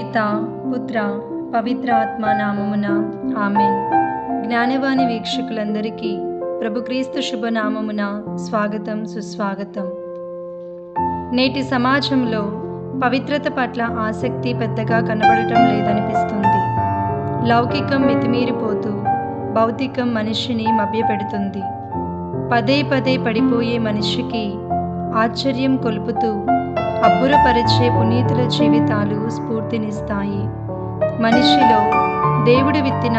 పితా పుత్ర పవిత్ర ఆత్మ నామమున ఆమెన్. జ్ఞానవాణి వీక్షకులందరికీ ప్రభుక్రీస్తు శుభనామమున స్వాగతం, సుస్వాగతం. నేటి సమాజంలో పవిత్రత పట్ల ఆసక్తి పెద్దగా కనబడటం లేదనిపిస్తుంది. లౌకికం మితిమీరిపోతూ భౌతికం మనిషిని మభ్యపెడుతుంది. పదే పదే పడిపోయే మనిషికి ఆశ్చర్యం కొలుపుతూ అబ్బురపరిచే పునీతుల జీవితాలు స్ఫూర్తినిస్తాయి. మనిషిలో దేవుడు విత్తిన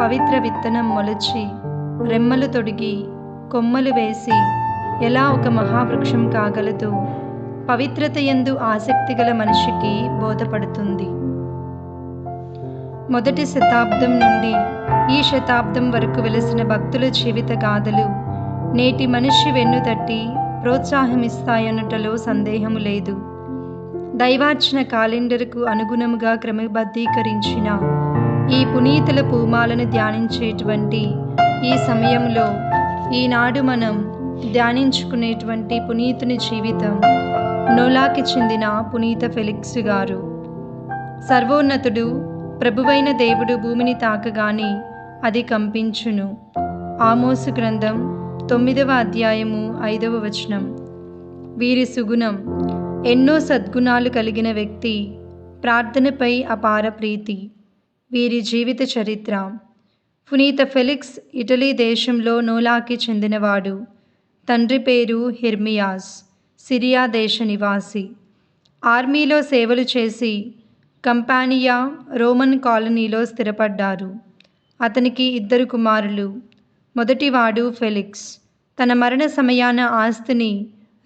పవిత్ర విత్తనం మొలచి రెమ్మలు తొడిగి కొమ్మలు వేసి ఎలా ఒక మహావృక్షం కాగలదో పవిత్రత యందు ఆసక్తి గల మనిషికి బోధపడుతుంది. మొదటి శతాబ్దం నుండి ఈ శతాబ్దం వరకు వెలిసిన భక్తుల జీవిత గాథలు నేటి మనిషి వెన్నుతట్టి ప్రోత్సాహమిస్తాయన్నటలో సందేహము లేదు. దైవార్చన క్యాలెండర్కు అనుగుణముగా క్రమబద్ధీకరించిన ఈ పునీతుల పూమాలను ధ్యానించేటువంటి ఈ సమయంలో ఈనాడు మనం ధ్యానించుకునేటువంటి పునీతుని జీవితం నోలాకి చెందిన పునీత ఫెలిక్స్ గారు. సర్వోన్నతుడు ప్రభువైన దేవుడు భూమిని తాకగానే అది కంపించును. ఆమోసు గ్రంథం 9వ అధ్యాయము 5వ వచనం. వీరి సుగుణం ఎన్నో సద్గుణాలు కలిగిన వ్యక్తి, ప్రార్థనపై అపార ప్రీతి. వీరి జీవిత చరిత్ర. పునీత ఫెలిక్స్ ఇటలీ దేశంలో నోలాకి చెందినవాడు. తండ్రి పేరు హెర్మియాస్, సిరియా దేశ నివాసి. ఆర్మీలో సేవలు చేసి కంపానియా రోమన్ కాలనీలో స్థిరపడ్డారు. అతనికి 2 కుమారులు. మొదటివాడు ఫెలిక్స్ తన మరణ సమయాన ఆస్తిని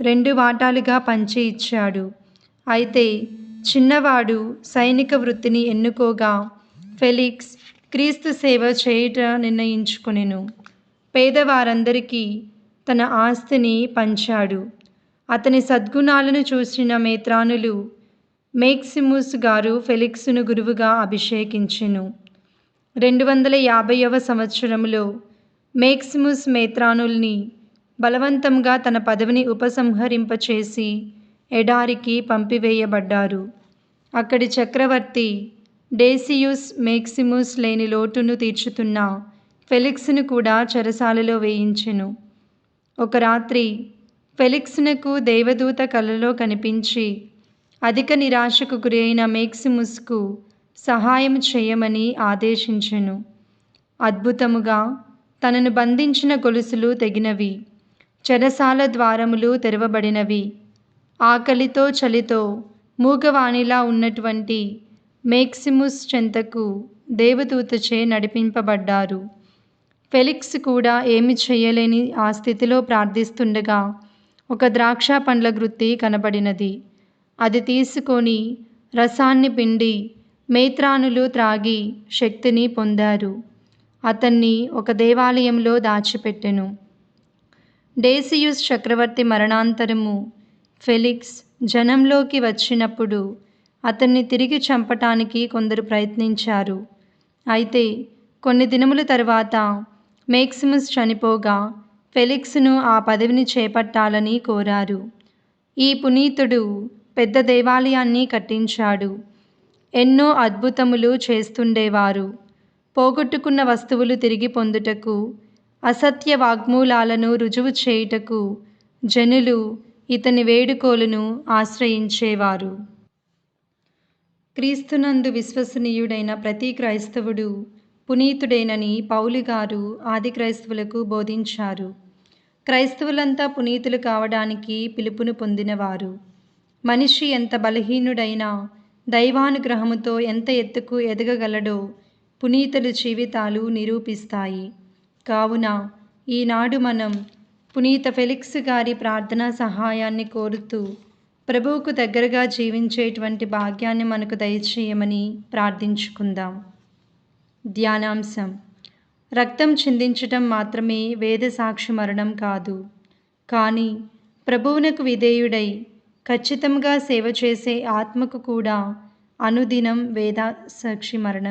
2 వాటాలుగా పంచి ఇచ్చాడు. అయితే చిన్నవాడు సైనిక వృత్తిని ఎన్నుకోగా ఫెలిక్స్ క్రీస్తు సేవ చేయుట నిర్ణయించుకొనెను. పేదవారందరికీ తన ఆస్తిని పంచాడు. అతని సద్గుణాలను చూసిన మేత్రానులు మేక్సిముస్ గారు ఫెలిక్స్ను గురువుగా అభిషేకించెను. 250వ సంవత్సరంలో మేక్సిముస్ మేత్రానుల్ని బలవంతంగా తన పదవిని ఉపసంహరింపచేసి ఎడారికి పంపివేయబడ్డారు. అక్కడి చక్రవర్తి డేసియుస్ మేక్సిముస్ లేని లోటును తీర్చుతున్న ఫెలిక్స్ను కూడా చెరసాలలో వేయించెను. ఒక రాత్రి ఫెలిక్స్నకు దేవదూత కలలో కనిపించి అధిక నిరాశకు గురైన మేక్సిముస్కు సహాయం చేయమని ఆదేశించెను. అద్భుతముగా తనను బంధించిన గొలుసులు తెగినవి. చెరసాల ద్వారములు తెరవబడినవి. ఆకలితో చలితో మూగవాణిలా ఉన్నటువంటి మేక్సిముస్ చెంతకు దేవదూతచే నడిపింపబడ్డారు. ఫెలిక్స్ కూడా ఏమి చేయలేని ఆ స్థితిలో ప్రార్థిస్తుండగా ఒక ద్రాక్ష పండ్ల గ్రుత్తి కనబడినది. అది తీసుకొని రసాన్ని పిండి మేత్రానులు త్రాగి శక్తిని పొందారు. అతన్ని ఒక దేవాలయంలో దాచిపెట్టెను. డేసియుస్ చక్రవర్తి మరణాంతరము ఫెలిక్స్ జనంలోకి వచ్చినప్పుడు అతన్ని తిరిగి చంపటానికి కొందరు ప్రయత్నించారు. అయితే కొన్ని దినముల తర్వాత మేక్సిముస్ చనిపోగా ఫెలిక్స్ను ఆ పదవిని చేపట్టాలని కోరారు. ఈ పునీతుడు పెద్ద దేవాలయాన్ని కట్టించాడు. ఎన్నో అద్భుతములు చేస్తుండేవారు. పోగొట్టుకున్న వస్తువులు తిరిగి పొందుటకు, అసత్య వాగ్మూలాలను రుజువు చేయుటకు జనులు ఇతని వేడుకోలును ఆశ్రయించేవారు. క్రీస్తునందు విశ్వసనీయుడైన ప్రతి క్రైస్తవుడు పునీతుడేనని పౌలు గారు ఆది క్రైస్తవులకు బోధించారు. క్రైస్తవులంతా పునీతులు కావడానికి పిలుపును పొందినవారు. మనిషి ఎంత బలహీనుడైనా దైవానుగ్రహముతో ఎంత ఎత్తుకు ఎదగగలడో పునీతుల జీవితాలు నిరూపిస్తాయి. కావున ఈనాడు మనం పునీత ఫెలిక్స్ గారి ప్రార్థనా సహాయాన్ని కోరుతూ ప్రభువుకు దగ్గరగా జీవించేటువంటి భాగ్యాన్ని మనకు దయచేయమని ప్రార్థించుకుందాం. ధ్యానాంశం: రక్తం చిందించటం మాత్రమే వేద సాక్షి మరణం కాదు, కానీ ప్రభువునకు విధేయుడై ఖచ్చితంగా సేవ చేసే ఆత్మకు కూడా అనుదినం వేద సాక్షి మరణం.